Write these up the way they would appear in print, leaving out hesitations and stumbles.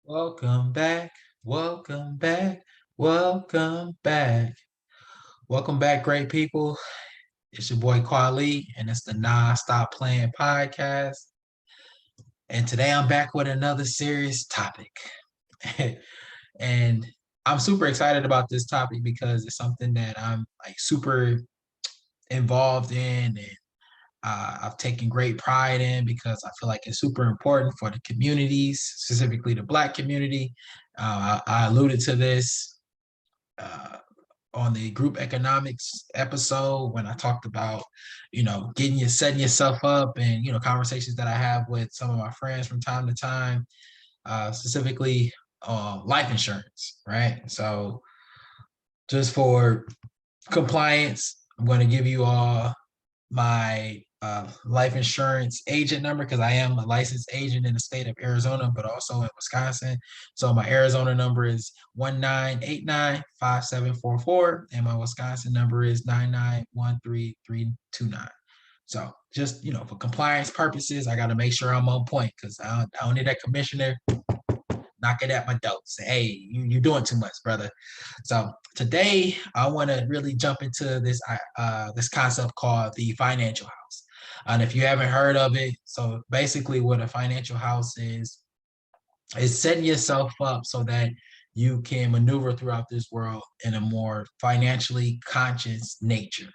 Welcome back, welcome back, welcome back. Welcome back, great people. It's your boy Kwali, and it's the Non-Stop Playing podcast. And today I'm back with another serious topic. And I'm super excited about this topic because it's something that I'm like super involved in and I've taken great pride in because I feel like it's super important for the communities, specifically the Black community. I alluded to this uh, on the group economics episode when I talked about, setting yourself up and, conversations that I have with some of my friends from time to time, specifically life insurance, right? So just for compliance, I'm going to give you all my life insurance agent number because I am a licensed agent in the state of Arizona, but also in Wisconsin. So my Arizona number is 19895744, and my Wisconsin number is 9913329. So just for compliance purposes, I got to make sure I'm on point because I don't need that commissioner knocking at my door. Say, hey, you're doing too much, brother. So today I want to really jump into this concept called the financial house. And if you haven't heard of it, so basically what a financial house is setting yourself up so that you can maneuver throughout this world in a more financially conscious nature.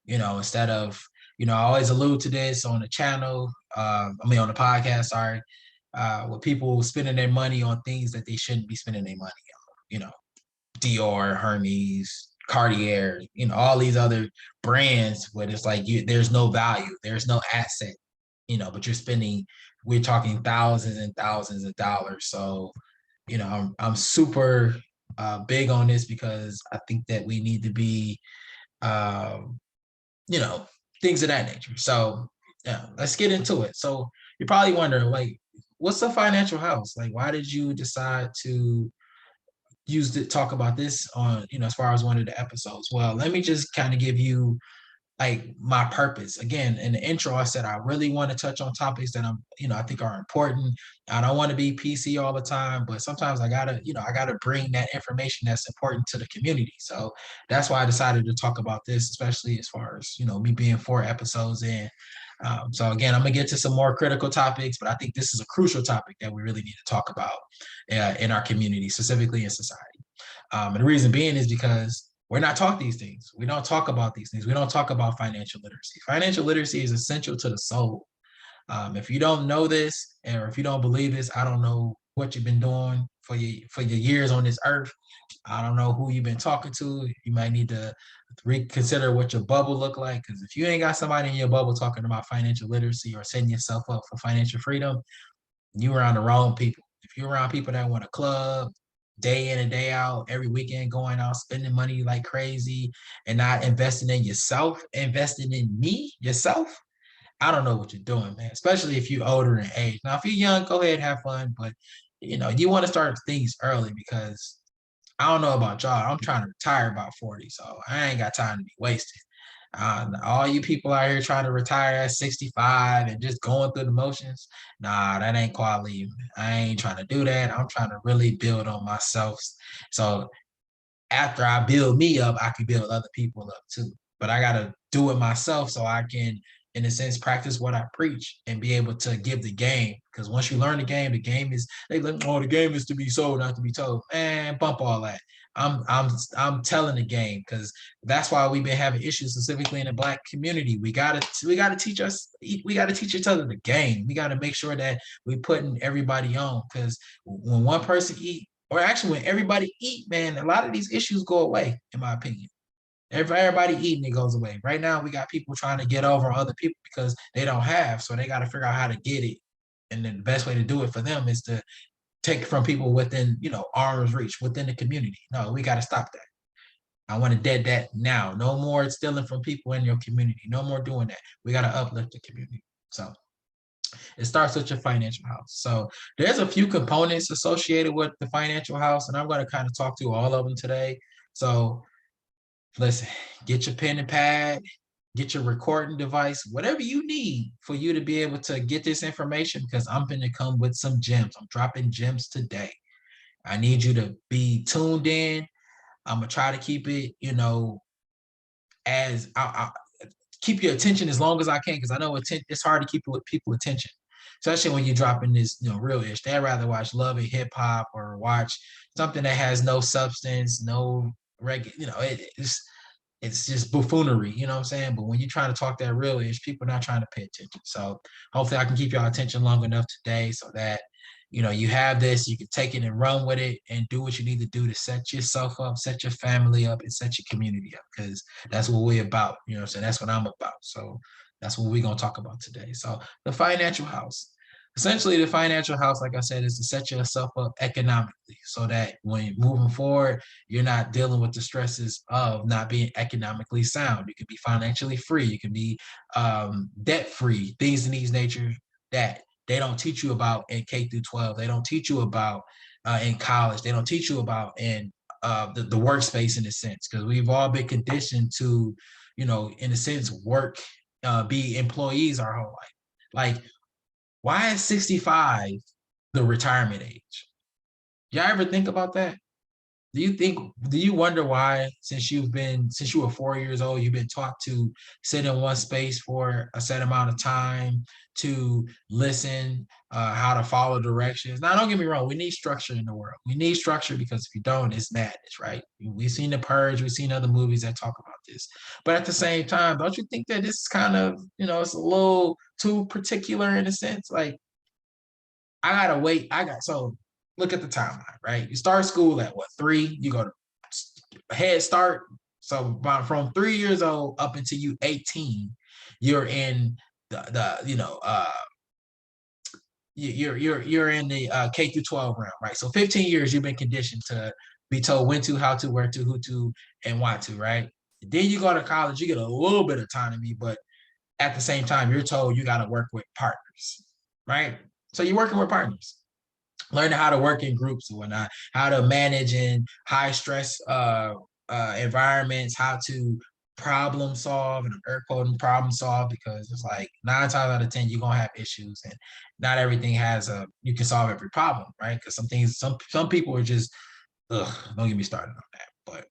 Instead of, I always allude to this on the channel, on the podcast, sorry, with people spending their money on things that they shouldn't be spending their money on, Dior, Hermes, Cartier, all these other brands where it's like there's no value, there's no asset, but we're talking thousands and thousands of dollars. So, I'm super big on this because I think that we need to be, um, you know, things of that nature. So, yeah, let's get into it. So, you're probably wondering, like, what's a financial house? Like, why did you decide to talk about this on, as far as one of the episodes? Well, let me just kind of give you like my purpose. Again, in the intro, I said I really want to touch on topics that I think are important. I don't want to be PC all the time, but sometimes I gotta bring that information that's important to the community. So that's why I decided to talk about this, especially as far as, me being 4 episodes in. So again, I'm gonna get to some more critical topics, but I think this is a crucial topic that we really need to talk about in our community, specifically in society. And the reason being is because we're not taught these things. We don't talk about these things. We don't talk about financial literacy. Financial literacy is essential to the soul. If you don't know this, or if you don't believe this, I don't know what you've been doing for your years on this earth. I don't know who you've been talking to. You might need to reconsider what your bubble look like. Because if you ain't got somebody in your bubble talking about financial literacy or setting yourself up for financial freedom, you around the wrong people. If you're around people that want a club day in and day out, every weekend going out, spending money like crazy and not investing in yourself, investing in me, yourself, I don't know what you're doing, man, especially if you're older in age. Now, if you're young, go ahead, have fun, but you want to start things early because I don't know about y'all. I'm trying to retire about 40, so I ain't got time to be wasted. All you people out here trying to retire at 65 and just going through the motions, nah, that ain't quality. I ain't trying to do that. I'm trying to really build on myself. So after I build me up, I can build other people up too. But I gotta do it myself so I can, in a sense, practice what I preach and be able to give the game. Because once you learn the game is they like, oh, the game is to be sold, not to be told. Man, bump all that. I'm telling the game because that's why we've been having issues specifically in the Black community. We gotta teach each other the game. We gotta make sure that we putting everybody on because when one person eat, or actually when everybody eat, man, a lot of these issues go away, in my opinion. If everybody eating, it goes away. Right now, we got people trying to get over other people because they don't have, so they got to figure out how to get it. And then the best way to do it for them is to take it from people within, arm's reach, within the community. No, we got to stop that. I want to dead that now. No more stealing from people in your community. No more doing that. We got to uplift the community. So it starts with your financial house. So there's a few components associated with the financial house, and I'm going to kind of talk to all of them today. So listen, get your pen and pad, get your recording device, whatever you need for you to be able to get this information because I'm going to come with some gems. I'm dropping gems today. I need you to be tuned in. I'm gonna try to keep it, as I keep your attention as long as I can, because I know it's hard to keep people attention, especially when you're dropping this, real ish. They'd rather watch love and hip hop or watch something that has no substance, no it's just buffoonery, you know what I'm saying? But when you're trying to talk that real ish, people are not trying to pay attention. So hopefully I can keep your attention long enough today so that, you have this, you can take it and run with it and do what you need to do to set yourself up, set your family up, and set your community up, because that's what we're about. You know what I'm saying? That's what I'm about. So that's what we're going to talk about today. So the financial house. Essentially, the financial house, like I said, is to set yourself up economically so that when moving forward, you're not dealing with the stresses of not being economically sound. You can be financially free. You can be debt free. Things in these nature that they don't teach you about in K through 12. They don't teach you about in college. They don't teach you about in the workspace, in a sense, because we've all been conditioned to, in a sense, work, be employees our whole life. Like, why is 65 the retirement age? Y'all ever think about that? Do you wonder why, since you were 4 years old, you've been taught to sit in one space for a set amount of time, to listen, how to follow directions? Now, don't get me wrong, we need structure in the world. We need structure, because if you don't, it's madness, right? We've seen The Purge, we've seen other movies that talk about this. But at the same time, don't you think that this is kind of, it's a little too particular in a sense? Like, I gotta wait. So look at the timeline, right? You start school at what, 3? You go to Head Start. So from 3 years old up until you 18, you're in the you're in the K through 12 realm, right? So 15 years you've been conditioned to be told when to, how to, where to, who to, and why to, right? Then you go to college, you get a little bit of autonomy, but at the same time, you're told you got to work with partners, right? So you're working with partners, learning how to work in groups and whatnot, how to manage in high stress environments, how to problem solve, and air quoting problem solve, because it's like 9 times out of 10 you're gonna have issues, and not everything you can solve every problem, right? Because some people are just, don't get me started on that. But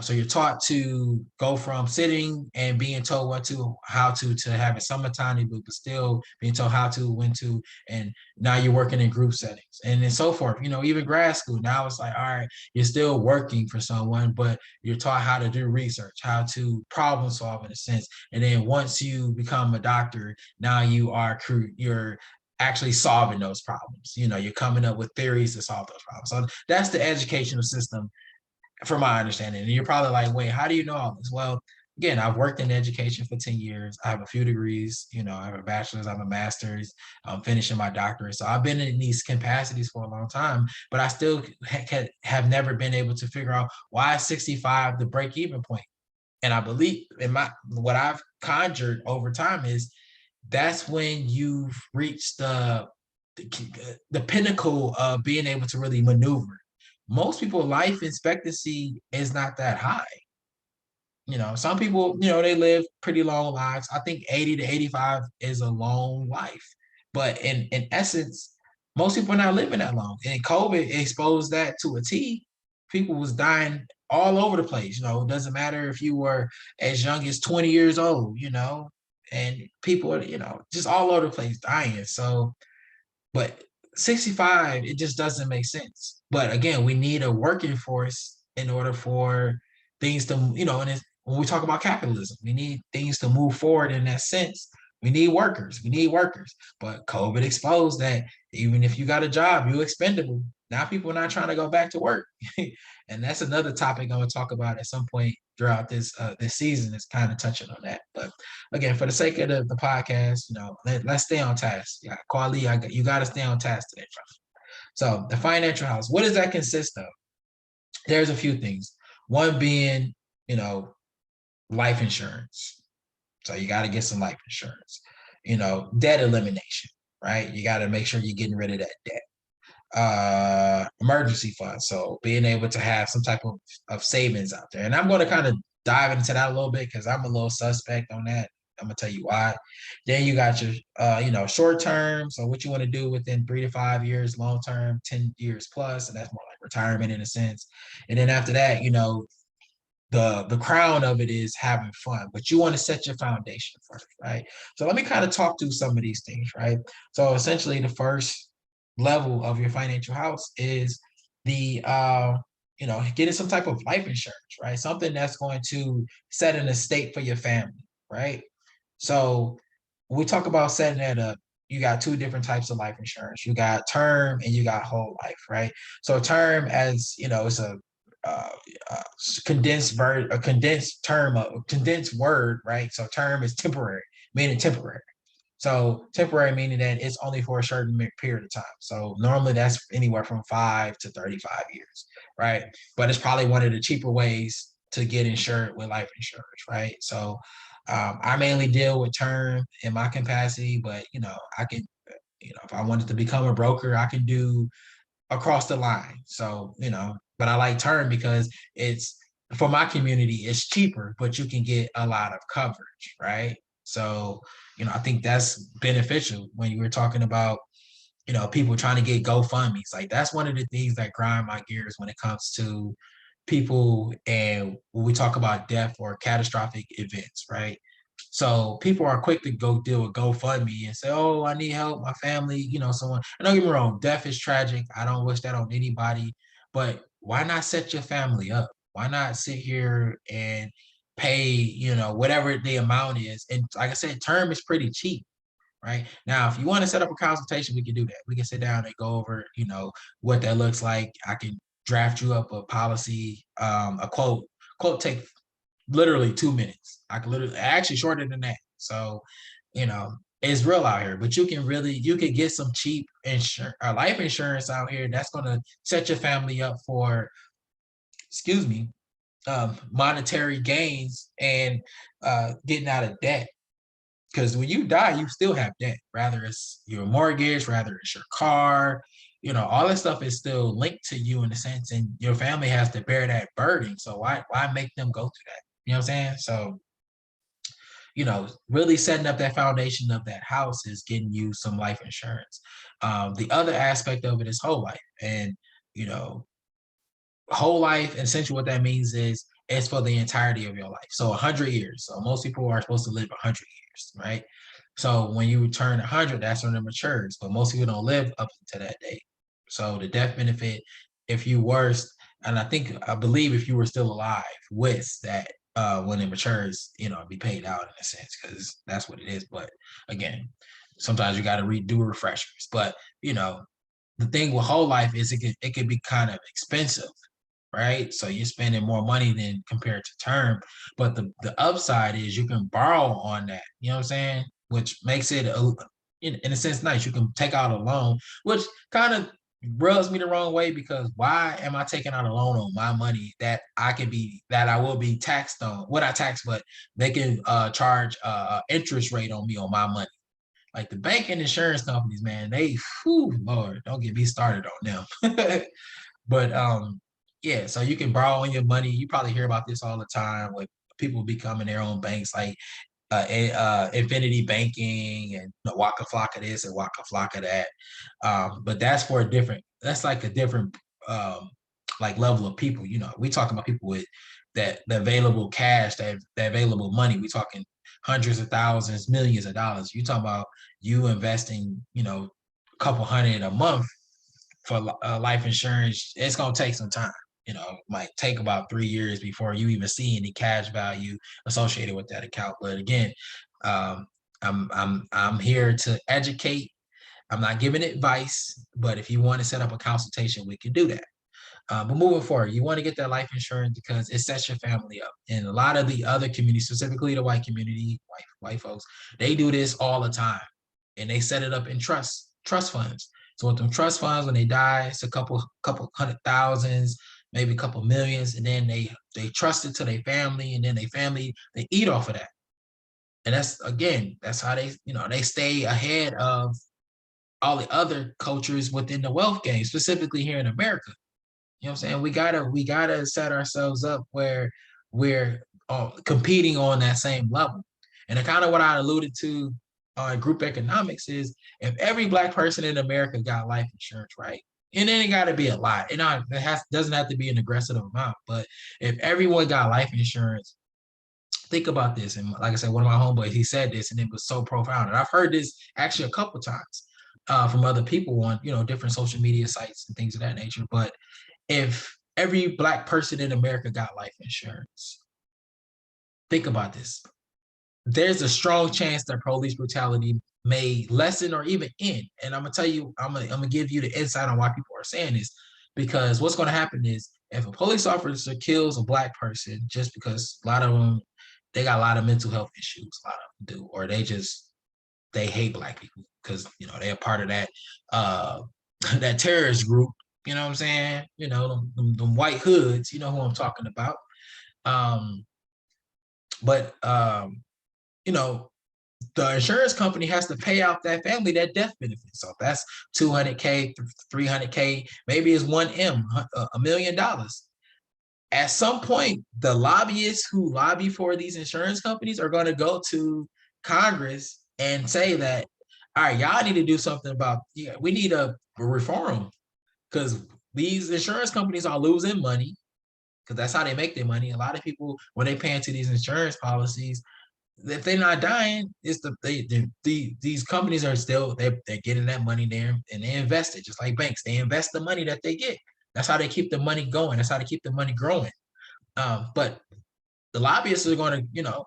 so you're taught to go from sitting and being told what to, how to having some autonomy, but still being told how to, when to, and now you're working in group settings and then so forth. Even grad school, now it's like, all right, you're still working for someone, but you're taught how to do research, how to problem solve, in a sense. And then once you become a doctor, now you're actually solving those problems. You're coming up with theories to solve those problems. So that's the educational system, from my understanding. And you're probably like, wait, how do you know all this? Well, again, I've worked in education for 10 years. I have a few degrees, I have a bachelor's, I have a master's, I'm finishing my doctorate. So I've been in these capacities for a long time, but I still have never been able to figure out why is 65 the break even point. And I believe what I've conjured over time is that's when you've reached the pinnacle of being able to really maneuver. Most people, life expectancy is not that high. Some people, they live pretty long lives. I think 80 to 85 is a long life. But in essence, most people are not living that long. And COVID exposed that to a T. People was dying all over the place. It doesn't matter if you were as young as 20 years old, and people are, just all over the place dying. So, but 65, it just doesn't make sense. But again, we need a working force in order for things to, and when we talk about capitalism, we need things to move forward in that sense. We need workers. We need workers. But COVID exposed that even if you got a job, you're expendable. Now people are not trying to go back to work. And that's another topic I'm going to talk about at some point throughout this season. Is kind of touching on that. But again, for the sake of the podcast, let's stay on task. Yeah, Kwali, you got to stay on task today, bro. So the financial house, what does that consist of? There's a few things. One being, life insurance. So you got to get some life insurance. Debt elimination, right? You got to make sure you're getting rid of that debt. Emergency fund. So being able to have some type of savings out there. And I'm going to kind of dive into that a little bit because I'm a little suspect on that. I'm gonna tell you why. Then you got your, short term. So what you want to do within 3 to 5 years, long term, 10 years plus, and that's more like retirement in a sense. And then after that, the crown of it is having fun, but you want to set your foundation first, right? So let me kind of talk through some of these things, right? So essentially the first level of your financial house is the getting some type of life insurance, right? Something that's going to set an estate for your family, right? So when we talk about setting that up, you got two different types of life insurance. You got term and you got whole life, right? So term, as you know, it's uh, a condensed term, a condensed word, right? So term is temporary, meaning temporary. So temporary meaning that it's only for a certain period of time. So normally that's anywhere from 5 to 35 years, right? But it's probably one of the cheaper ways to get insured with life insurance, right? So I mainly deal with term in my capacity, but I can, if I wanted to become a broker, I can do across the line. So, but I like term because it's for my community, it's cheaper, but you can get a lot of coverage, right? So, I think that's beneficial when you were talking about, people trying to get GoFundMe's. Like that's one of the things that grind my gears when it comes to people and when we talk about death or catastrophic events, right? So people are quick to go deal with GoFundMe and say, "Oh, I need help, my family," someone. And don't get me wrong, death is tragic. I don't wish that on anybody, but why not set your family up? Why not sit here and pay, whatever the amount is? And like I said, term is pretty cheap. Right now, if you want to set up a consultation, we can do that. We can sit down and go over, what that looks like. I can draft you up a policy, a quote. Quote take literally 2 minutes. I can literally actually shorter than that. So, it's real out here. But you can get some cheap insurance, life insurance out here that's gonna set your family up for, excuse me, monetary gains and getting out of debt. Because when you die, you still have debt. Rather it's your mortgage, rather it's your car, all that stuff is still linked to you in a sense, and your family has to bear that burden. So why make them go through that? You know what I'm saying? So, really setting up that foundation of that house is getting you some life insurance. The other aspect of it is whole life. And, you know, whole life, essentially what that means is it's for the entirety of your life. So 100 years. So most people are supposed to live 100 years, right? So when you turn 100, that's when it matures. But most people don't live up to that date. So the death benefit, if you were, and I believe if you were still alive with that, when it matures, be paid out in a sense, because that's what it is. But again, sometimes you got to redo refreshers. But the thing with whole life is it could be kind of expensive, right? So you're spending more money than compared to term. But the upside is you can borrow on that. You know what I'm saying? Which makes it in a sense nice. You can take out a loan, which kind of rubs me the wrong way, because why am I taking out a loan on my money that I will be taxed on? What I tax, but they can charge interest rate on me on my money. Like the bank and insurance companies, man, Lord, don't get me started on them. But yeah, so you can borrow on your money. You probably hear about this all the time with people becoming their own banks, like Infinity Banking and Waka Flocka this and Waka Flocka that. But that's like a different like level of people. We talking about people with the available cash, that available money. We talking hundreds of thousands, millions of dollars. You talking about you investing, a couple hundred a month for life insurance. It's gonna take some time. It might take about 3 years before you even see any cash value associated with that account. But again, I'm here to educate. I'm not giving advice, but if you want to set up a consultation, we can do that. But moving forward, you want to get that life insurance because it sets your family up. And a lot of the other communities, specifically the white community, white folks, they do this all the time, and they set it up in trust funds. So with them trust funds, when they die, it's a couple hundred thousands, maybe a couple millions, and then they trust it to their family, and then their family they eat off of that. And that's how they stay ahead of all the other cultures within the wealth game, specifically here in America. You know what I'm saying? We gotta set ourselves up where we're competing on that same level. And kind of what I alluded to group economics is, if every Black person in America got life insurance, right? And then it got to be a lot. Doesn't have to be an aggressive amount. But if everyone got life insurance, think about this. And like I said, one of my homeboys, he said this, and it was so profound. And I've heard this actually a couple times from other people on, different social media sites and things of that nature. But if every Black person in America got life insurance, think about this. There's a strong chance that police brutality may lessen or even end. And I'm gonna tell you, I'm gonna give you the insight on why people are saying this, because what's gonna happen is if a police officer kills a Black person just because a lot of them, they got a lot of mental health issues, a lot of them do, or they hate Black people because they're part of that that terrorist group. You know what I'm saying? Them white hoods. You know who I'm talking about. But the insurance company has to pay out that family that death benefit. So if that's $200K, $300K, maybe it's $1 million. At some point, the lobbyists who lobby for these insurance companies are going to go to Congress and say that, all right, y'all need to do something about, we need to reform, because these insurance companies are losing money, because that's how they make their money. A lot of people, when they pay into these insurance policies, if they're not dying, it's these companies are still, they're getting that money there, and they invest it just like banks. They invest the money that they get. That's how they keep the money going. That's how they keep the money growing. But the lobbyists are going to,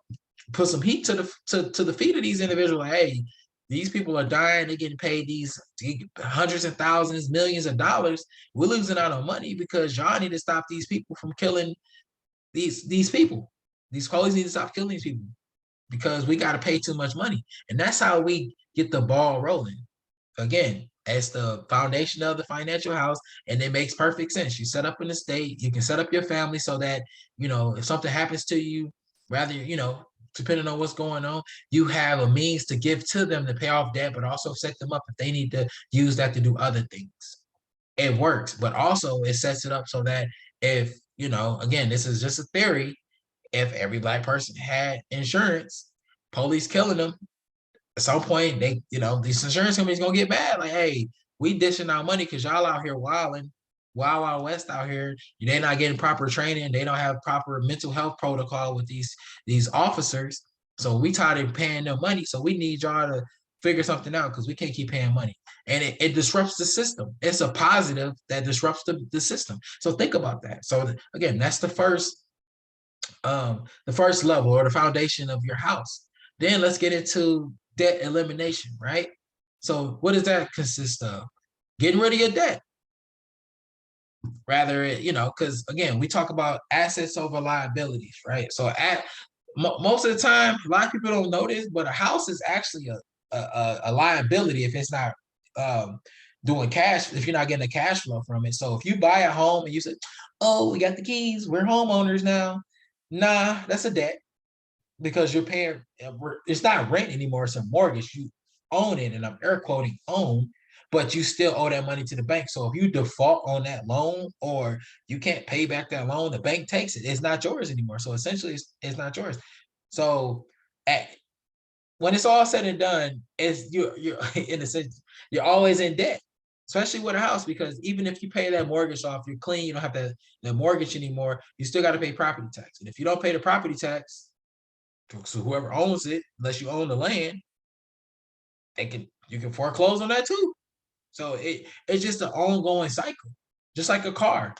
put some heat to the feet of these individuals. Like, hey, these people are dying. They're getting paid these hundreds of thousands, millions of dollars. We're losing out on money because y'all need to stop these people from killing these people. These police need to stop killing these people because we got to pay too much money. And that's how we get the ball rolling. Again, as the foundation of the financial house, and it makes perfect sense. You set up an estate, you can set up your family so that, if something happens to you, rather, depending on what's going on, you have a means to give to them to pay off debt, but also set them up if they need to use that to do other things. It works, but also it sets it up so that if, again, this is just a theory, if every Black person had insurance, police killing them, at some point these insurance companies gonna get mad. Like, hey, we dishing out money because y'all out here wilding, wild west out here. They're not getting proper training. They don't have proper mental health protocol with these officers. So we tired of paying them money. So we need y'all to figure something out because we can't keep paying money. And it disrupts the system. It's a positive that disrupts the system. So think about that. So again, that's the first level or the foundation of your house. Then let's get into debt elimination, right? So what does that consist of? Getting rid of your debt. Rather, because again, we talk about assets over liabilities, right? So most of the time, a lot of people don't know this, but a house is actually a liability if it's not doing cash, if you're not getting a cash flow from it. So if you buy a home and you say, oh, we got the keys, we're homeowners now. Nah, that's a debt because you're paying, it's not rent anymore, it's a mortgage. You own it, and I'm air quoting own, but you still owe that money to the bank. So if you default on that loan or you can't pay back that loan, the bank takes it. It's not yours anymore. So essentially, it's not yours. So when it's all said and done, you're in a sense, you're always in debt, especially with a house, because even if you pay that mortgage off, you're clean, you don't have the mortgage anymore, you still got to pay property tax. And if you don't pay the property tax, so whoever owns it, unless you own the land, you can foreclose on that too. So it's just an ongoing cycle, just like a car.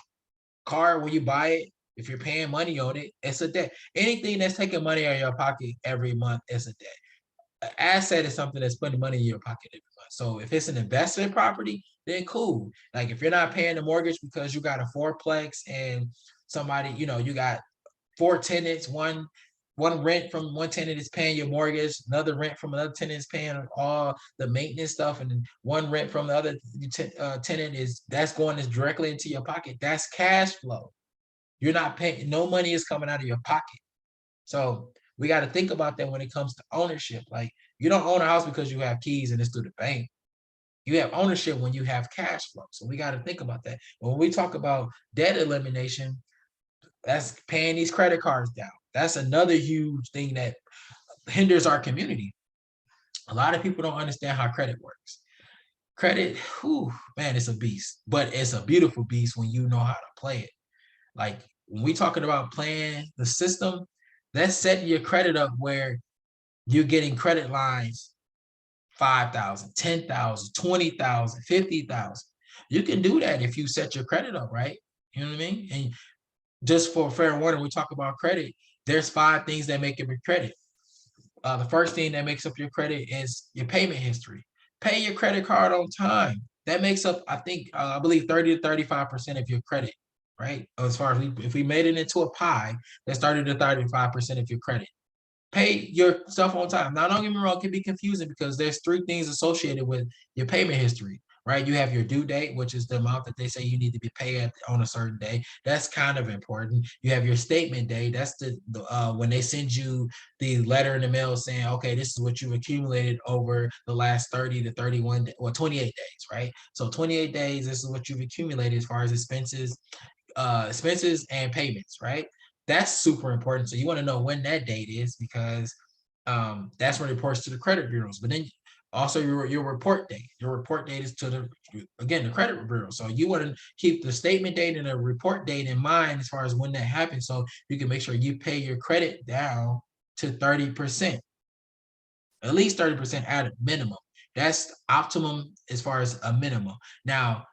When you buy it, if you're paying money on it, it's a debt. Anything that's taking money out of your pocket every month is a debt. An asset is something that's putting money in your pocket every month. So if it's an investment property, then cool. Like if you're not paying the mortgage because you got a fourplex and somebody, you got 4 tenants, one rent from one tenant is paying your mortgage, another rent from another tenant is paying all the maintenance stuff, and then one rent from the other tenant that's going directly into your pocket. That's cash flow. You're not paying, no money is coming out of your pocket. So we got to think about that when it comes to ownership. Like, you don't own a house because you have keys and it's through the bank. You have ownership when you have cash flow. So we got to think about that. When we talk about debt elimination, that's paying these credit cards down. That's another huge thing that hinders our community. A lot of people don't understand how credit works. Credit, whew, man, it's a beast, but it's a beautiful beast when you know how to play it. Like when we talking about playing the system, that's setting your credit up where you're getting credit lines 5,000, 10,000, 20,000, 50,000. You can do that if you set your credit up right. You know what I mean? And just for fair warning, we talk about credit. There's 5 things that make up your credit. The first thing that makes up your credit is your payment history. Pay your credit card on time. That makes up, I think, I believe 30 to 35% of your credit, right? As far as if we made it into a pie, that's 30 to 35% of your credit. Pay your stuff on time. Now, don't get me wrong, it can be confusing because there's 3 things associated with your payment history, right? You have your due date, which is the amount that they say you need to be paid on a certain day. That's kind of important. You have your statement day. That's the when they send you the letter in the mail saying, okay, this is what you've accumulated over the last 30 to 31 or 28 days, right? So 28 days, this is what you've accumulated as far as expenses and payments, right? That's super important. So you want to know when that date is because that's when it reports to the credit bureaus. But then also your report date. Your report date is to the credit bureau. So you want to keep the statement date and the report date in mind as far as when that happens, so you can make sure you pay your credit down to 30%, at least 30% at a minimum. That's optimum as far as a minimum. Now,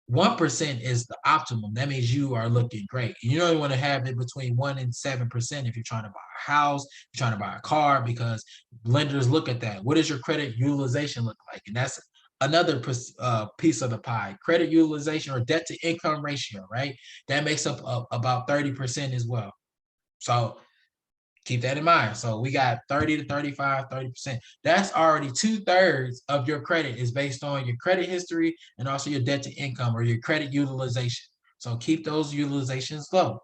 1% is the optimum. That means you are looking great. You don't want to have it between 1 and 7% if you're trying to buy a house, you're trying to buy a car, because lenders look at that. What does your credit utilization look like? And that's another piece of the pie. Credit utilization or debt to income ratio, right? That makes up about 30% as well. So keep that in mind. So we got 30 to 35, 30%. That's already 2/3 of your credit is based on your credit history and also your debt to income or your credit utilization. So keep those utilizations low.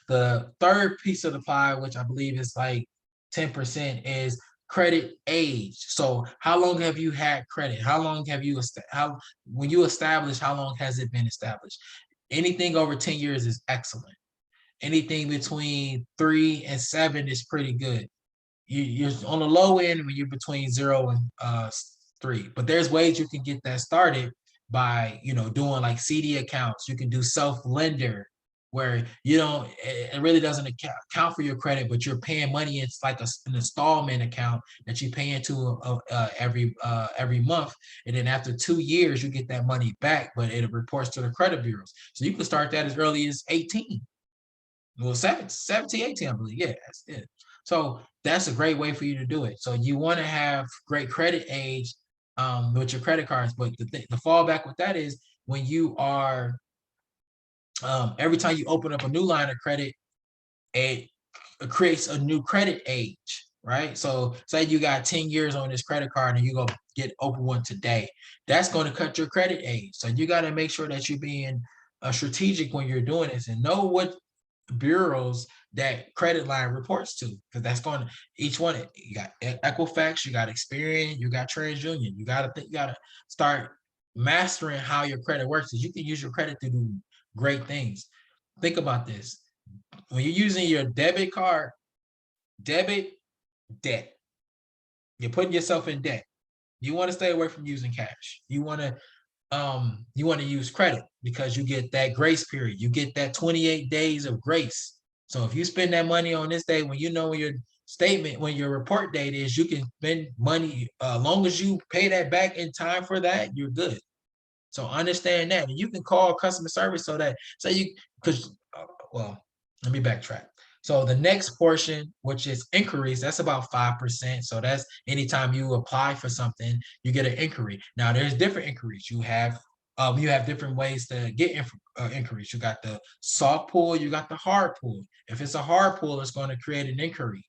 The third piece of the pie, which I believe is like 10%, is credit age. So how long have you had credit? How long have you, when you establish, how long has it been established? Anything over 10 years is excellent. Anything between 3 and 7 is pretty good. You're on the low end when you're between 0 and 3. But there's ways you can get that started by doing like CD accounts. You can do self-lender where you don't, it really doesn't account for your credit, but you're paying money. It's like an installment account that you pay into every month, and then after 2 years you get that money back, but it reports to the credit bureaus. So you can start that as early as 18. Well, 17, 18, I believe. Yeah, that's it. So that's a great way for you to do it. So you want to have great credit age with your credit cards, but the fallback with that is when you are every time you open up a new line of credit, it creates a new credit age, right? So say you got 10 years on this credit card and you go open one today, that's going to cut your credit age. So you got to make sure that you're being strategic when you're doing this and know what bureaus that credit line reports to, because that's going to each one. You got Equifax, you got Experian, you got TransUnion. You got to start mastering how your credit works, because you can use your credit to do great things. Think about this: when you're using your debit card, debt, you're putting yourself in debt. You want to stay away from using cash. You want to use credit because you get that grace period. You get that 28 days of grace. So if you spend that money on this day, when when your report date is, you can spend money. Long as you pay that back in time for that, you're good. So understand that, and you can call customer service well, let me backtrack. So the next portion, which is inquiries, that's about 5%. So that's anytime you apply for something, you get an inquiry. Now there's different inquiries. You have different ways to get inquiries. You got the soft pull, you got the hard pull. If it's a hard pull, it's going to create an inquiry,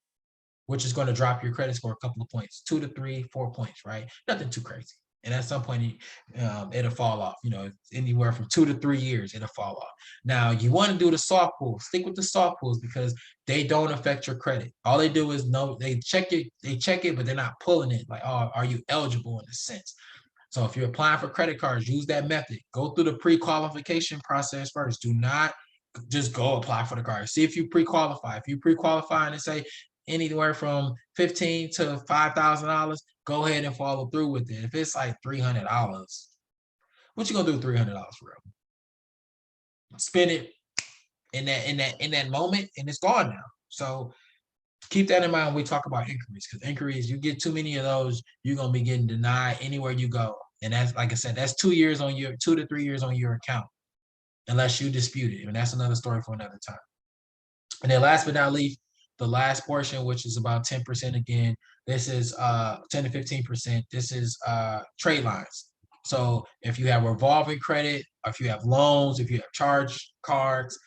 which is going to drop your credit score a couple of points, 2 to 3, 4 points, right? Nothing too crazy. And at some point, it'll fall off. Anywhere from 2 to 3 years, it'll fall off. Now, you want to do the soft pulls. Stick with the soft pulls because they don't affect your credit. All they do is they check it, but they're not pulling it. Like, oh, are you eligible in a sense? So if you're applying for credit cards, use that method. Go through the pre-qualification process first. Do not just go apply for the card. See if you pre-qualify. If you pre-qualify and say anywhere from $15,000 to $5,000, go ahead and follow through with it. If it's like $300, what you gonna do with $300 for real? Spend it in that moment, and it's gone now. So keep that in mind when we talk about inquiries, because inquiries, you get too many of those, you're gonna be getting denied anywhere you go. And that's, like I said, that's 2 years on your 2 to 3 years on your account, unless you dispute it. And that's another story for another time. And then last but not least, the last portion, which is about 10% again, this is 10 to 15%. This is trade lines. So if you have revolving credit, or if you have loans, if you have charge cards,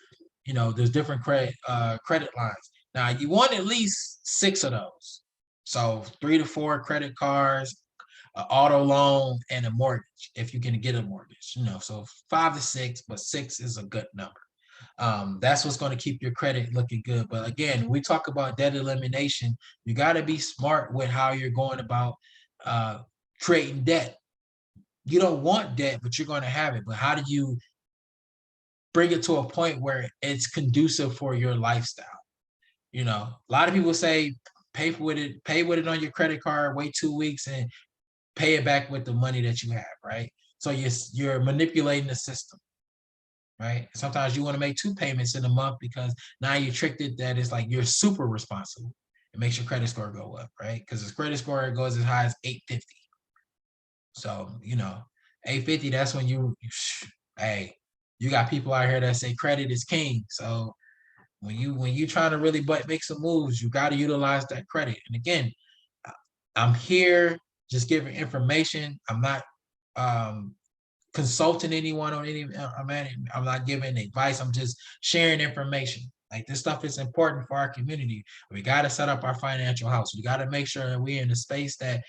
there's different credit lines. Now you want at least 6 of those. So 3 to 4 credit cards, an auto loan, and a mortgage, if you can get a mortgage. So 5 to 6, but 6 is a good number. That's what's going to keep your credit looking good. But again, when we talk about debt elimination, you got to be smart with how you're going about creating debt. You don't want debt, but you're going to have it. But how do you bring it to a point where it's conducive for your lifestyle? A lot of people say pay with it on your credit card, wait 2 weeks and pay it back with the money that you have, right? So you're manipulating the system, right? Sometimes you want to make 2 payments in a month because now you tricked it that it's like you're super responsible. It makes your credit score go up, right? Because his credit score goes as high as 850. So, 850, that's when hey, you got people out here that say credit is king. So when you trying to really make some moves, you got to utilize that credit. And again, I'm here just giving information. I'm not consulting anyone on any. I'm not giving advice. I'm just sharing information. Like, this stuff is important for our community. We got to set up our financial house. We got to make sure that we're in a space that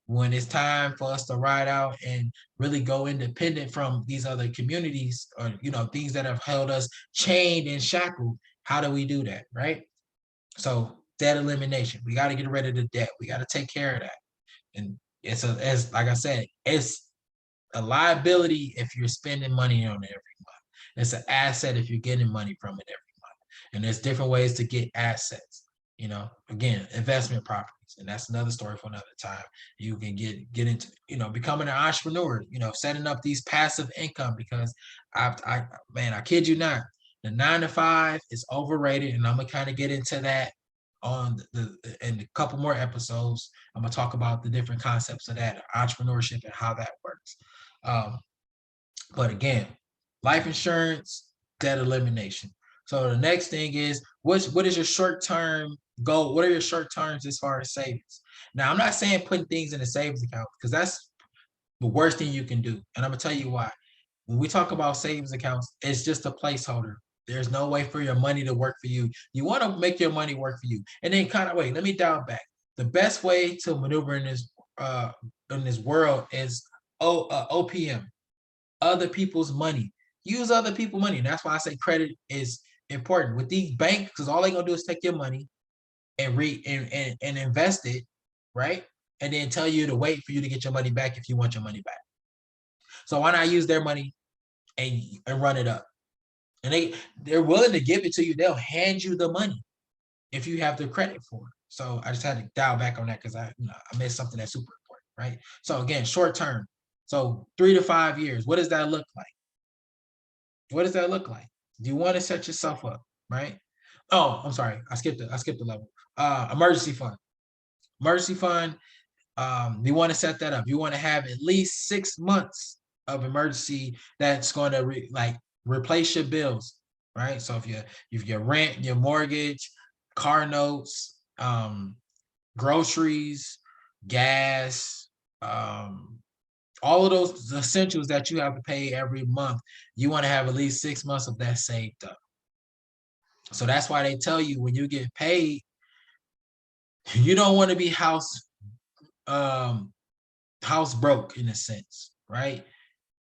when it's time for us to ride out and really go independent from these other communities, or things that have held us chained and shackled, how do we do that, right? So debt elimination, we got to get rid of the debt. We got to take care of that. And as like I said, it's a liability if you're spending money on it every month. It's an asset if you're getting money from it every month. And there's different ways to get assets. Again, investment properties, and that's another story for another time. You can get into, becoming an entrepreneur, setting up these passive income, because I kid you not, the 9 to 5 is overrated, and I'm gonna kind of get into that in a couple more episodes. I'm gonna talk about the different concepts of that, entrepreneurship, and how that works. But again, life insurance, debt elimination. So the next thing is, what is your short-term goal? What are your short terms as far as savings? Now, I'm not saying putting things in a savings account, because that's the worst thing you can do. And I'm gonna tell you why. When we talk about savings accounts, it's just a placeholder. There's no way for your money to work for you. You want to make your money work for you. And then let me dial back. The best way to maneuver in this world is OPM, other people's money. Use other people's money. And that's why I say credit is important with these banks, because all they're gonna do is take your money and invest it, right? And then tell you to wait for you to get your money back if you want your money back. So why not use their money and run it up? And they're willing to give it to you. They'll hand you the money if you have the credit for it. So I just had to dial back on that, because I missed something that's super important, right? So again, short term. So 3 to 5 years. What does that look like? What does that look like? Do you want to set yourself up, right? Oh, I'm sorry. I skipped the level. Emergency fund. Emergency fund. You want to set that up. You want to have at least 6 months of emergency that's going to replace your bills, right? So if your rent, your mortgage, car notes, groceries, gas, all of those essentials that you have to pay every month, you want to have at least 6 months of that saved up. So that's why they tell you, when you get paid, you don't want to be house broke, in a sense, right?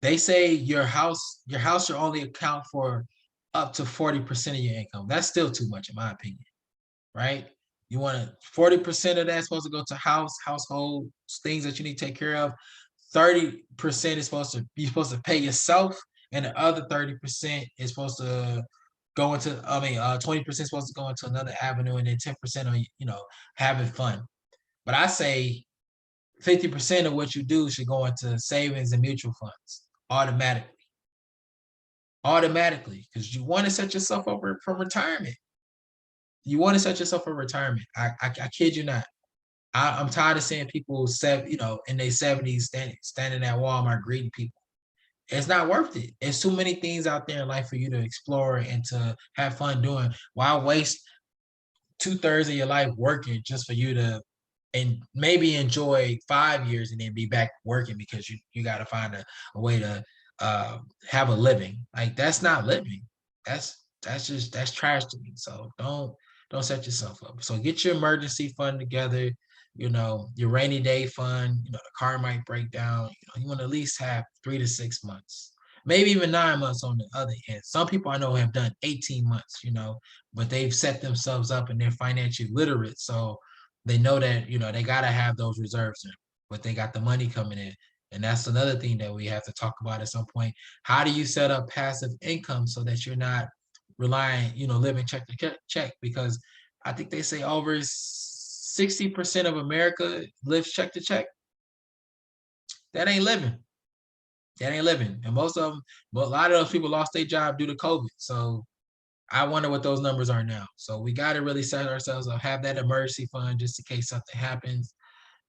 They say your house should only account for up to 40% of your income. That's still too much, in my opinion, right? You want 40% of that's supposed to go to household things that you need to take care of. 30% is supposed to pay yourself, and the other 30% is supposed to go into, 20% is supposed to go into another avenue, and then 10% on, having fun. But I say 50% of what you do should go into savings and mutual funds automatically, because you want to set yourself up for retirement. You want to set yourself for retirement. I kid you not. I'm tired of seeing people in their 70s standing at Walmart greeting people. It's not worth it. There's too many things out there in life for you to explore and to have fun doing. Why waste 2/3 of your life working just for you to and maybe enjoy 5 years and then be back working because you got to find a way to have a living. Like, that's not living. That's trash to me. So don't set yourself up. So get your emergency fund together, your rainy day fund. The car might break down. You want to at least have 3 to 6 months, maybe even 9 months on the other end. Some people I know have done 18 months, but they've set themselves up and they're financially literate. So they know that, they got to have those reserves, but they got the money coming in. And that's another thing that we have to talk about at some point. How do you set up passive income so that you're not relying, living check to check? Because I think they say over 60% of America lives check to check. That ain't living. That ain't living. And most of them, but a lot of those people lost their job due to COVID. So I wonder what those numbers are now. So we got to really set ourselves up, have that emergency fund just in case something happens.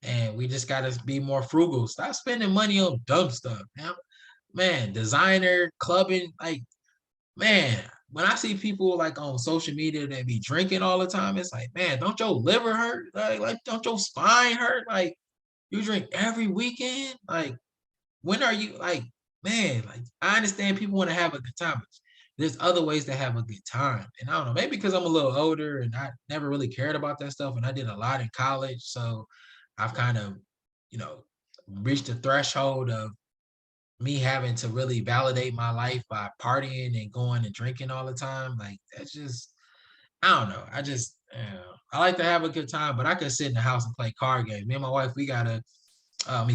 And we just got to be more frugal. Stop spending money on dumb stuff. Man, designer, clubbing, like, man, when I see people like on social media that be drinking all the time, it's like, man, don't your liver hurt? Like don't your spine hurt? Like, you drink every weekend? Like, when are you like, man, like, I understand people want to have a good time, but there's other ways to have a good time. And I don't know, maybe because I'm a little older and I never really cared about that stuff. And I did a lot in college. So I've kind of, reached the threshold of me having to really validate my life by partying and going and drinking all the time. Like, that's just, I don't know. I like to have a good time, but I could sit in the house and play card games. Me and my wife, we got a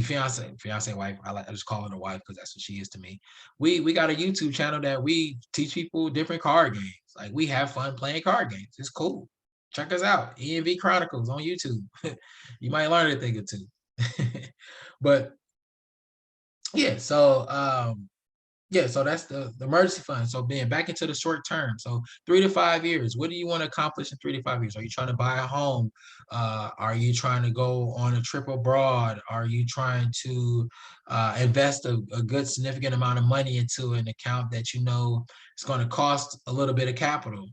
fiance wife. I just call her a wife because that's what she is to me. We got a YouTube channel that we teach people different card games. Like, we have fun playing card games. It's cool. Check us out, ENV Chronicles on YouTube. You might learn a thing or two. But yeah, so that's the emergency fund. So being back into the short term. So 3 to 5 years. What do you want to accomplish in 3 to 5 years? Are you trying to buy a home? Are you trying to go on a trip abroad? Are you trying to invest a good significant amount of money into an account that you know is going to cost a little bit of capital?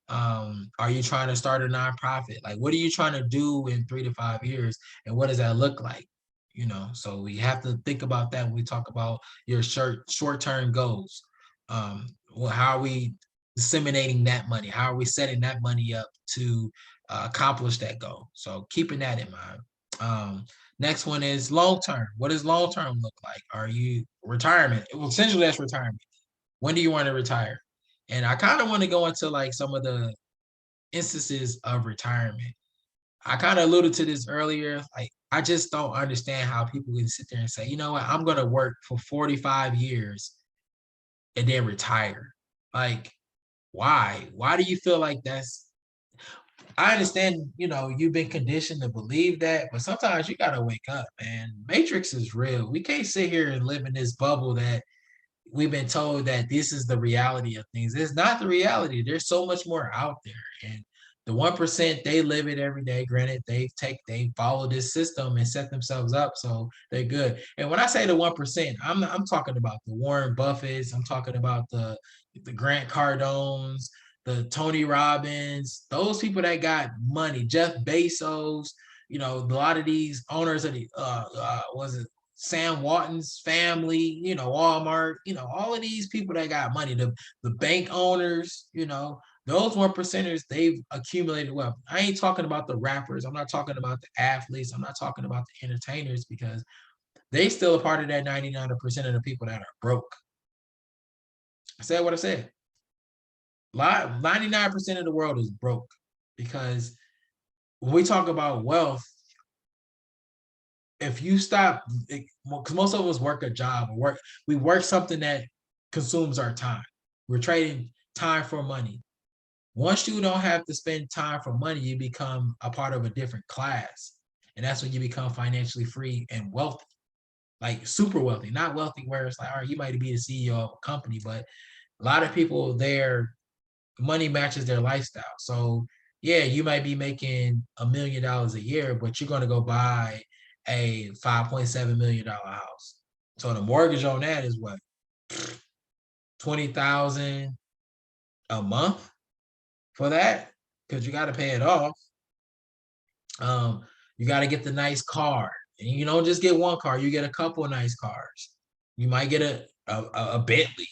Are you trying to start a nonprofit? Like, what are you trying to do in 3 to 5 years? And what does that look like? So we have to think about that when we talk about your short-term goals. How are we disseminating that money? How are we setting that money up to accomplish that goal? So keeping that in mind. Next one is long-term. What does long-term look like? Are you retirement? Well, essentially that's retirement. When do you want to retire? And I kind of want to go into like some of the instances of retirement. I kind of alluded to this earlier. Like, I just don't understand how people can sit there and say, you know what, I'm going to work for 45 years and then retire. Like, why? Why do you feel like that's, I understand, you've been conditioned to believe that, but sometimes you got to wake up, man. Matrix is real. We can't sit here and live in this bubble that we've been told that this is the reality of things. It's not the reality. There's so much more out there. And the 1%, they live it every day. Granted, they follow this system and set themselves up so they're good. And when I say the 1%, I'm talking about the Warren Buffetts. I'm talking about the Grant Cardones, the Tony Robbins, those people that got money, Jeff Bezos. A lot of these owners of the was it Sam Walton's family, Walmart, all of these people that got money, the bank owners, those 1%ers, they've accumulated wealth. I ain't talking about the rappers. I'm not talking about the athletes. I'm not talking about the entertainers, because they still a part of that 99% of the people that are broke. I said what I said. 99% of the world is broke, because when we talk about wealth, if you stop, because most of us work a job, we work something that consumes our time. We're trading time for money. Once you don't have to spend time for money, you become a part of a different class. And that's when you become financially free and wealthy, like super wealthy, not wealthy where it's like, all right, you might be the CEO of a company, but a lot of people, their money matches their lifestyle. So yeah, you might be making $1 million a year, but you're going to go buy a $5.7 million house. So the mortgage on that is what, 20,000 a month for that, because you got to pay it off. You got to get the nice car, and you don't just get one car. You get a couple of nice cars. You might get a Bentley,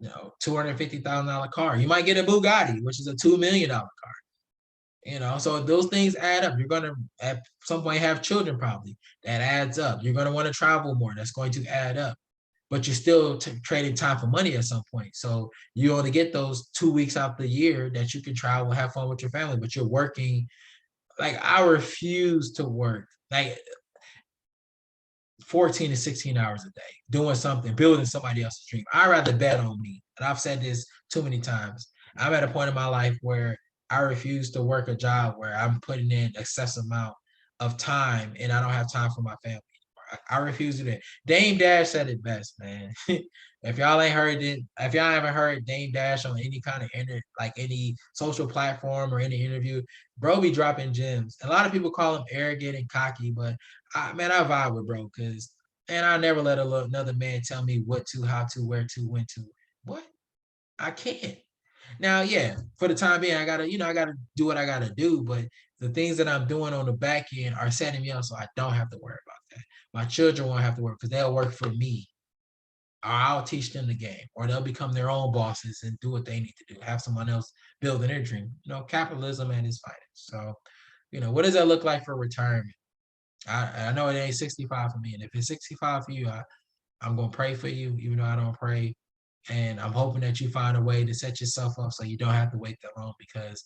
$250,000 car. You might get a Bugatti, which is a $2 million car. So those things add up. You're going to at some point have children, probably. That adds up. You're going to want to travel more. That's going to add up. But you're still trading time for money at some point. So you only get those 2 weeks out the year that you can travel, have fun with your family, but you're working. Like, I refuse to work like 14 to 16 hours a day doing something, building somebody else's dream. I'd rather bet on me. And I've said this too many times. I'm at a point in my life where I refuse to work a job where I'm putting in excessive amount of time and I don't have time for my family. I refuse to do that. Dame Dash said it best, man. If y'all ain't heard it, if y'all haven't heard Dame Dash on any kind of any social platform or any interview, bro be dropping gems. A lot of people call him arrogant and cocky, but I vibe with bro, because I never let another man tell me what to, how to, where to, when to. What? I can't. Now, yeah, for the time being, I gotta do what I gotta do, but the things that I'm doing on the back end are setting me up so I don't have to worry about that. My children won't have to work because they'll work for me. Or I'll teach them the game, or they'll become their own bosses and do what they need to do. Have someone else building their dream. Capitalism and its finance. So, what does that look like for retirement? I know it ain't 65 for me, and if it's 65 for you, I'm gonna pray for you, even though I don't pray. And I'm hoping that you find a way to set yourself up so you don't have to wait that long, because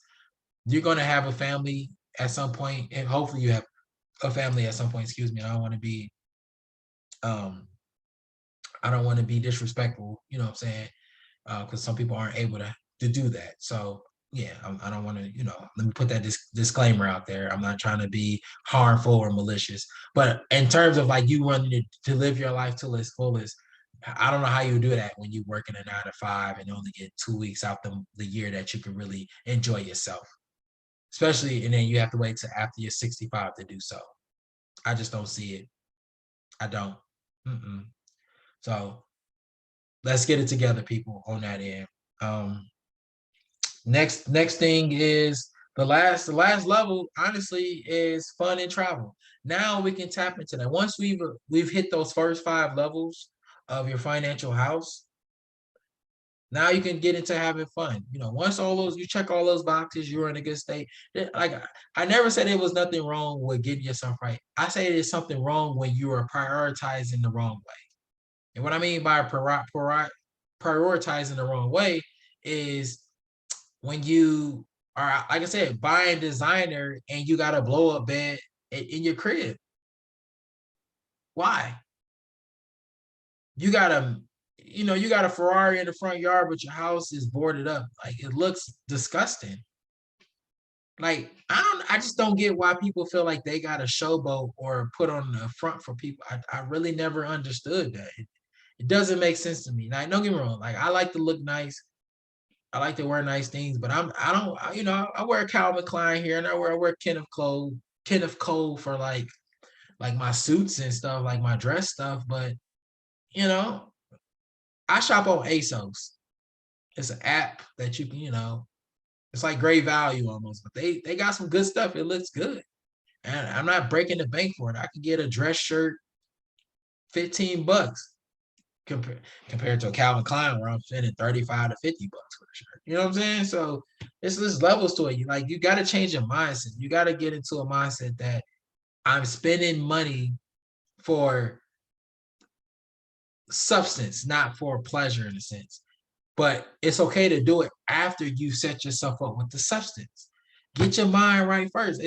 you're going to have a family at some point, and hopefully you have a family at some point. Excuse me. I don't want to be, disrespectful. You know what I'm saying? Because some people aren't able to do that. So yeah, I don't want to. Let me put that disclaimer out there. I'm not trying to be harmful or malicious, but in terms of like you wanting to live your life to its fullest, I don't know how you do that when you work in a 9 to 5 and only get 2 weeks out the year that you can really enjoy yourself. Especially, and then you have to wait till after you're 65 to do so. I just don't see it. I don't. Mm-mm. So let's get it together, people, on that end. Next thing is the last level, honestly, is fun and travel. Now we can tap into that. Once we've hit those first 5 levels of your financial house, now you can get into having fun. Once you check all those boxes, you're in a good state. Like, I never said there was nothing wrong with getting yourself right. I say there's something wrong when you are prioritizing the wrong way. And what I mean by prioritizing the wrong way is when you are, like I said, buying designer and you got a blow up bed in your crib. Why? You got a Ferrari in the front yard, but your house is boarded up. Like, it looks disgusting. Like, I just don't get why people feel like they got a showboat or put on the front for people. I really never understood that. It doesn't make sense to me. Like, don't get me wrong. Like, I like to look nice. I like to wear nice things, but I wear Calvin Klein here, and I wear Kenneth Cole for like my suits and stuff, like my dress stuff. But I shop on ASOS. It's an app that you can, it's like Great Value almost, but they got some good stuff. It looks good, and I'm not breaking the bank for it. I could get a dress shirt, $15 compared to a Calvin Klein where I'm spending $35 to $50 for the shirt. You know what I'm saying? So there's levels to it. You got to change your mindset. You got to get into a mindset that I'm spending money for substance, not for pleasure, in a sense. But it's okay to do it after you set yourself up with the substance. Get your mind right first.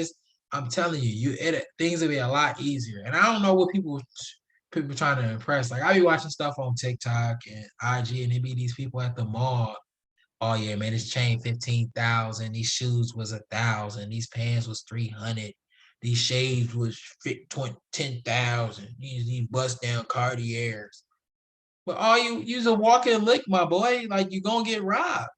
I'm telling you, things will be a lot easier. And I don't know what people trying to impress. Like, I be watching stuff on TikTok and IG, and it be these people at the mall. Oh yeah, man, this chain 15,000. These shoes was 1,000. These pants was 300. These shades was fit 10,000. These bust down Cartiers. But all you's a walking lick, my boy. Like you gonna get robbed.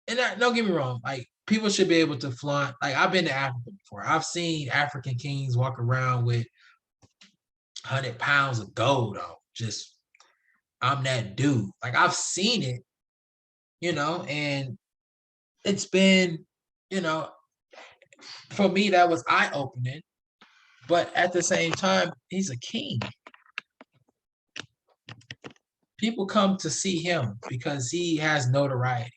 And don't get me wrong, like people should be able to flaunt. Like I've been to Africa before. I've seen African kings walk around with 100 pounds of gold on. Just I'm that dude. Like I've seen it, and it's been, you know, for me that was eye opening. But at the same time, he's a king. People come to see him because he has notoriety.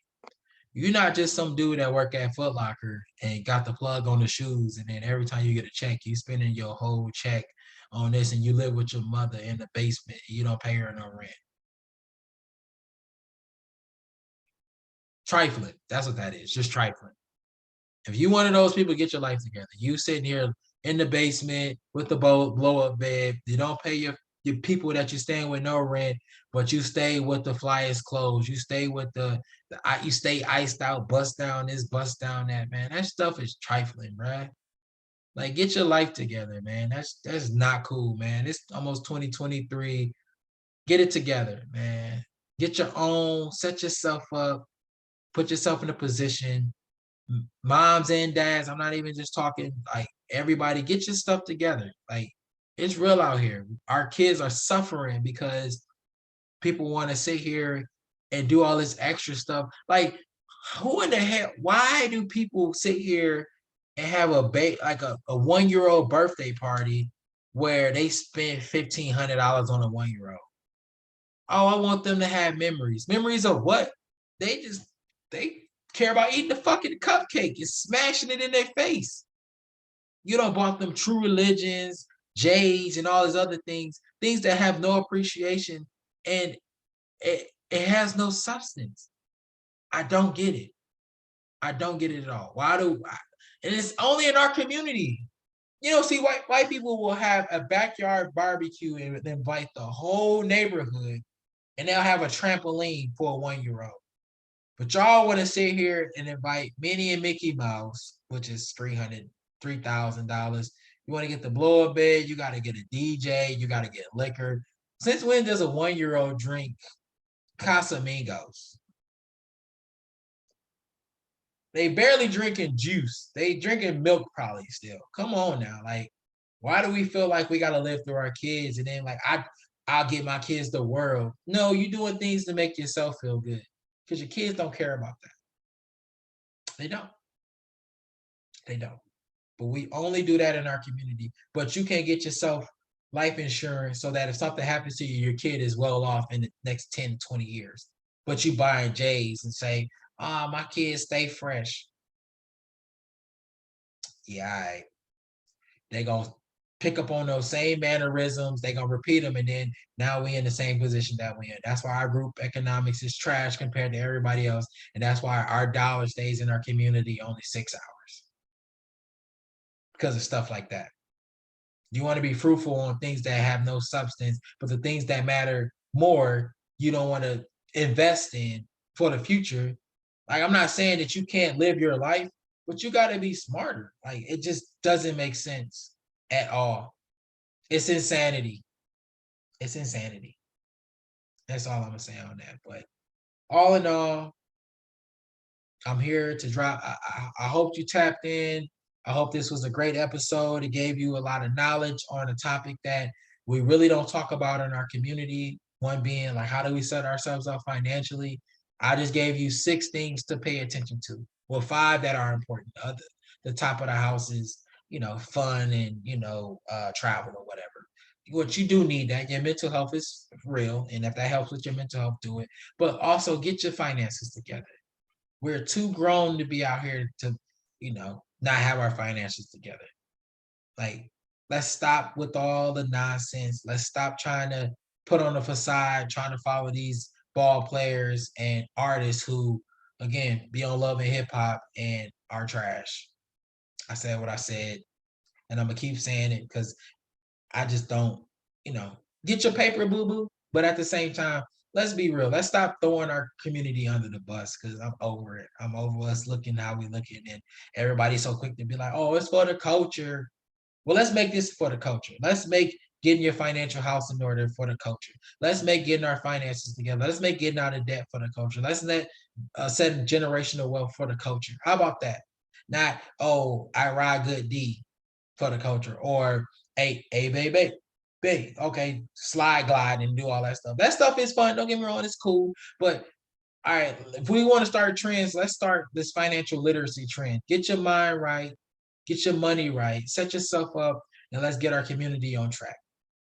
You're not just some dude that work at Foot Locker and got the plug on the shoes, and then every time you get a check, you spending your whole check on this, and you live with your mother in the basement. And you don't pay her no rent. Trifling. That's what that is. Just trifling. If you one of those people, get your life together. You sitting here in the basement with the blow up bed. You don't pay your people that you're staying with no rent, but you stay with the flyest clothes. You stay with you stay iced out, bust down this, bust down that, man. That stuff is trifling, right? Like get your life together, man. That's not cool, man. It's almost 2023. Get it together, man. Get your own, set yourself up, put yourself in a position. Moms and dads, I'm not even just talking, like everybody, get your stuff together. Like it's real out here. Our kids are suffering because people want to sit here and do all this extra stuff. Like who in the hell, why do people sit here and have like a 1-year-old birthday party where they spend $1,500 on a 1-year-old? Oh, I want them to have memories. Memories of what? They care about eating the fucking cupcake and smashing it in their face. You don't bought them true religions, J's, and all these other things that have no appreciation, and it has no substance. I don't get it. I don't get it at all. And it's only in our community. See, white people will have a backyard barbecue and invite the whole neighborhood, and they'll have a trampoline for a 1-year-old. But y'all want to sit here and invite Minnie and Mickey Mouse, which is $3,000. You want to get the blow up bed, you got to get a DJ, you got to get liquor. Since when does a 1-year-old drink Casamigos? They barely drinking juice. They drinking milk probably still. Come on now. Like, why do we feel like we got to live through our kids? And then like, I'll get my kids the world. No, you're doing things to make yourself feel good because your kids don't care about that. They don't. They don't. But we only do that in our community. But you can't get yourself life insurance so that if something happens to you, your kid is well off in the next 10, 20 years. But you buying J's and say, my kids stay fresh. Yeah, they gonna pick up on those same mannerisms. They gonna repeat them, and then now we in the same position that we in. That's why our group economics is trash compared to everybody else, and that's why our dollar stays in our community only 6 hours because of stuff like that. You want to be fruitful on things that have no substance, but the things that matter more, you don't want to invest in for the future. Like I'm not saying that you can't live your life, but you got to be smarter. Like it just doesn't make sense at all. It's insanity. It's insanity. That's all I'm gonna say on that. But all in all, I'm here to drop. I hope you tapped in. I hope this was a great episode. It gave you a lot of knowledge on a topic that we really don't talk about in our community. One being like, how do we set ourselves up financially? I just gave you 6 things to pay attention to. Well, 5 that are important. The top of the house is, fun and, travel or whatever. What you do need that. Your mental health is real. And if that helps with your mental health, do it. But also get your finances together. We're too grown to be out here to, not have our finances together. Like, let's stop with all the nonsense. Let's stop trying to put on a facade, trying to follow these ball players and artists who, again, be on Love and Hip Hop and are trash. I said what I said, and I'm gonna keep saying it because I just don't, get your paper, boo boo. But at the same time, let's be real. Let's stop throwing our community under the bus because I'm over it. I'm over us looking how we looking, and everybody's so quick to be like, oh, it's for the culture. Well, let's make this for the culture. Let's make getting your financial house in order for the culture. Let's make getting our finances together. Let's make getting out of debt for the culture. Let's let set generational wealth for the culture. How about that? Not, oh, I ride good D for the culture, or a baby. Big, okay, slide glide and do all that stuff. That stuff is fun. Don't get me wrong, it's cool. But all right, if we want to start trends, let's start this financial literacy trend. Get your mind right, get your money right, set yourself up, and let's get our community on track.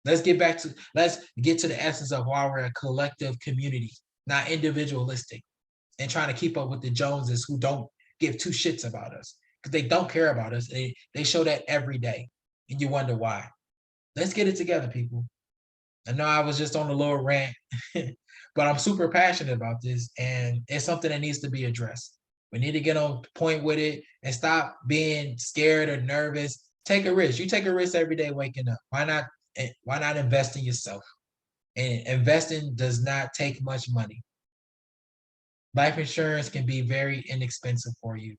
Let's get to the essence of why we're a collective community, not individualistic, and trying to keep up with the Joneses who don't give two shits about us because they don't care about us. They show that every day, and you wonder why. Let's get it together, people. I know I was just on a little rant, but I'm super passionate about this, and it's something that needs to be addressed. We need to get on point with it and stop being scared or nervous. Take a risk. You take a risk every day waking up. Why not? Why not invest in yourself? And investing does not take much money. Life insurance can be very inexpensive for you.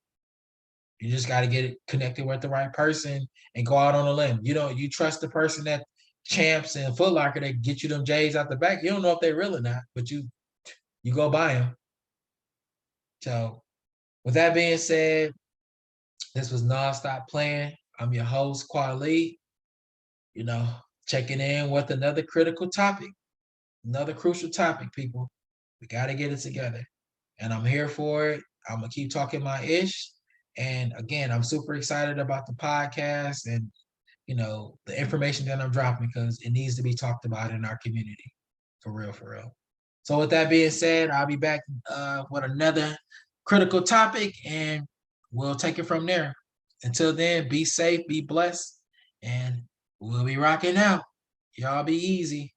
You just got to get it connected with the right person and go out on a limb. You trust the person that Champs and Foot Locker that get you them J's out the back. You don't know if they're real or not, but you go buy them. So with that being said, this was Nonstop Playing. I'm your host, Kweli. Checking in with another critical topic, another crucial topic, people. We got to get it together. And I'm here for it. I'm going to keep talking my ish. And again, I'm super excited about the podcast and, the information that I'm dropping because it needs to be talked about in our community. For real, for real. So with that being said, I'll be back with another critical topic and we'll take it from there. Until then, be safe, be blessed, and we'll be rocking out. Y'all be easy.